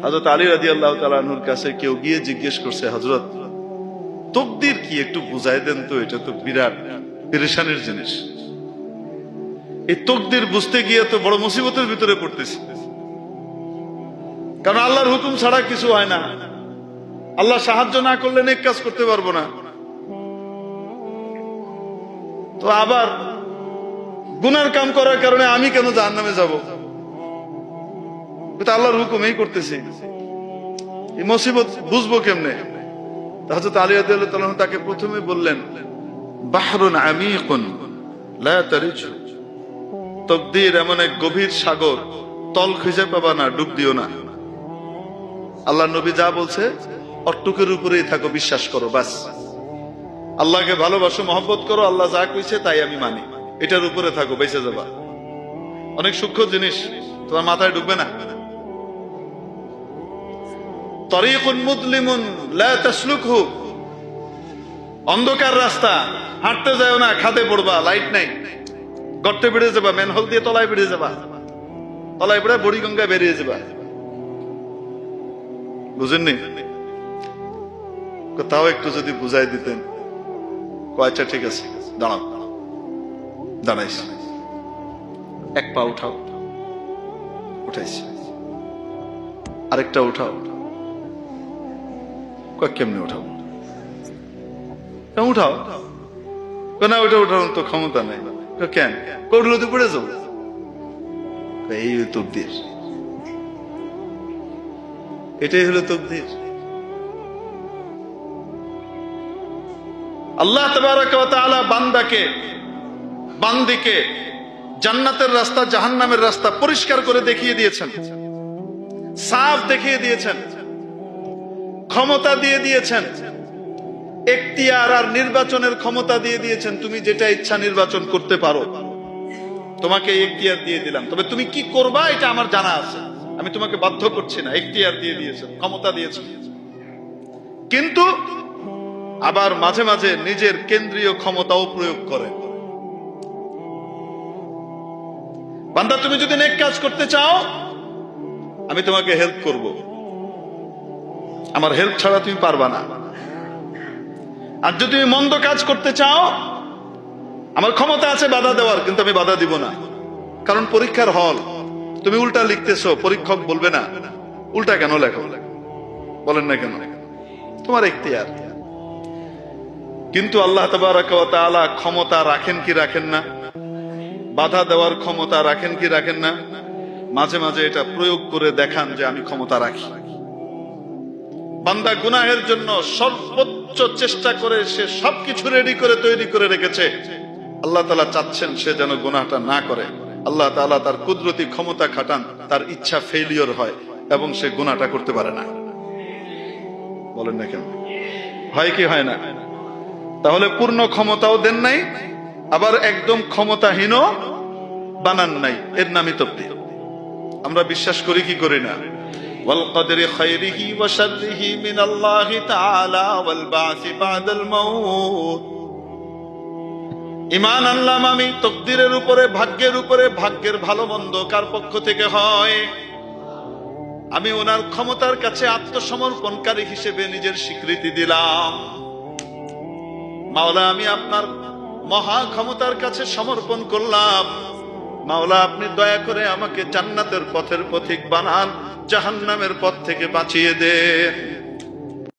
হযরত আলী রাদিয়াল্লাহু তাআলা আনহুর কাছে কেউ গিয়ে জিজ্ঞেস করছে, হযরত তাকদীর কি একটু বুঝাই দেন তো, এটা তো বিরাট পেরেশানির জিনিস। এই তাকদীর বুঝতে গিয়ে তো বড় মুসিবতের ভিতরে পড়তেছি, কারণ আল্লাহর হুকুম ছাড়া কিছু হয় না। আল্লাহ সাহায্য না করলে নেক কাজ করতে পারবো না। তো আবার গুনার কাম করার কারণে আমি কেন জাহান্নামে যাব? এটা আল্লাহর হুকুম, এই করতেছি, এই মুসিবত বুঝবো কেমনে? হযরত আলী রাদিয়াল্লাহু তাআলা তাকে প্রথমে বললেন, বাহরুন আমিকুন লা তারিজু, তাকদীর এমন এক গভীর সাগর, তল খুঁজে পাবা না, ডুব দিও না। আল্লাহ নবী যা বলছে অট্টুকের উপরেই থাকো, বিশ্বাস করো, বাস। আল্লাহকে ভালোবাসো, মহব্বত করো, আল্লাহ যা কইছে তাই আমি মানি, এটার উপরে থাকো, বেঁচে যাবা। অনেক সূক্ষ্ম জিনিস, তোমার মাথায় ঢুকবে না। তরিকুন মুদলিমুন লা তাসলুকহু, অন্ধকার রাস্তা, হাঁটতে যাও না, খাদে পড়বা, লাইট নাই, গর্তে বেড়ে যাবা, ম্যানহোল দিয়ে তলায় বেড়ে যাবা, তলায় বেড়ে বুড়িগঙ্গায় বেরিয়ে যাবা। বুঝেননি? তাও একটু যদি বুঝাই দিতেন। আচ্ছা ঠিক আছে, দাঁড়াও। দাঁড়াইস, এক পা উঠাও, উঠাইছি, আরেকটা উঠাও। কেমনে উঠাও? উঠাও না, ওইটা উঠানোর তো ক্ষমতা নাই। কেন? করলো তো পড়ে যাবো। এই তাকদীর, এটাই হলো তাকদীর। আল্লাহ তাবারাক ওয়া তাআলা বান্দিকে জান্নাতের রাস্তা, জাহান্নামের রাস্তা পরিষ্কার করে দেখিয়ে দিয়েছেন, সাফ দেখিয়ে দিয়েছেন, ক্ষমতা দিয়ে দিয়েছেন, এখতিয়ার আর নির্বাচনের ক্ষমতা দিয়ে দিয়েছেন। তুমি যেটা ইচ্ছা নির্বাচন করতে পারো, তোমাকে এখতিয়ার দিয়ে দিলাম, তবে তুমি কি করবা এটা আমার জানা আছে, আমি তোমাকে বাধ্য করছি না। এখতিয়ার দিয়ে দিয়েছেন, ক্ষমতা দিয়েছেন, কিন্তু আবার মাঝে মাঝে নিজের কেন্দ্রীয় ক্ষমতাও প্রয়োগ করেন। বান্দা, তুমি যদি নেক কাজ করতে চাও, আমি তোমাকে হেল্প করব, আমার হেল্প ছাড়া তুমি পারবা না। আর যদি তুমি মন্দ কাজ করতে চাও, আমার ক্ষমতা আছে বাধা দেওয়ার, কিন্তু আমি বাধা দিব না। কারণ পরীক্ষার হল, তুমি উল্টা লিখতেছো, পরীক্ষক বলবে না উল্টা কেন লেখো, বলেন না কেন, তোমার এখতিয়ার। কিন্তু আল্লাহ তাবারাক ওয়া তাআলা ক্ষমতা রাখেন কি রাখেন না, বাধা দেওয়ার ক্ষমতা রাখেন কি রাখেন না, মাঝে মাঝে এটা প্রয়োগ করে দেখান যে আমি ক্ষমতা রাখি। বান্দা গুনাহের জন্য সর্বোচ্চ চেষ্টা করে সে সবকিছু রেডি করে তৈরি করে রেখেছে, আল্লাহ তাআলা চাচ্ছেন সে যেন গুনাহটা না করে। আল্লাহ তাআলা তার কুদরতি ক্ষমতা খাটান, তার ইচ্ছা ফেলিওর হয় এবং সে গুনাহটা করতে পারে না। বলেন না কেন? হয় কি হয় না? তাহলে পূর্ণ ক্ষমতাও দেন নাই, আবার একদম ক্ষমতাহীনও বানান নাই, এর নামই তাকদীর। আমরা বিশ্বাস করি কি করি না? ওয়াল কদরি খায়রিহি ওয়া শাররিহি মিনাল্লাহি তাআলা ওয়াল বাসি বাদাল মাউত। ঈমান আনলাম আমি তাকদীরের উপরে, ভাগ্যের উপরে, ভাগ্যের ভালো মন্দ কার পক্ষ থেকে হয়, আমি ওনার ক্ষমতার কাছে আত্মসমর্পণকারী হিসেবে নিজের স্বীকৃতি দিলাম। মাওলা, আমি আপনার মহা ক্ষমতার কাছে সমর্পণ করলাম। মাওলা, আপনি দয়া করে আমাকে জান্নাতের পথের পথিক বানান, জাহান্নামের পথ থেকে বাঁচিয়ে দেন।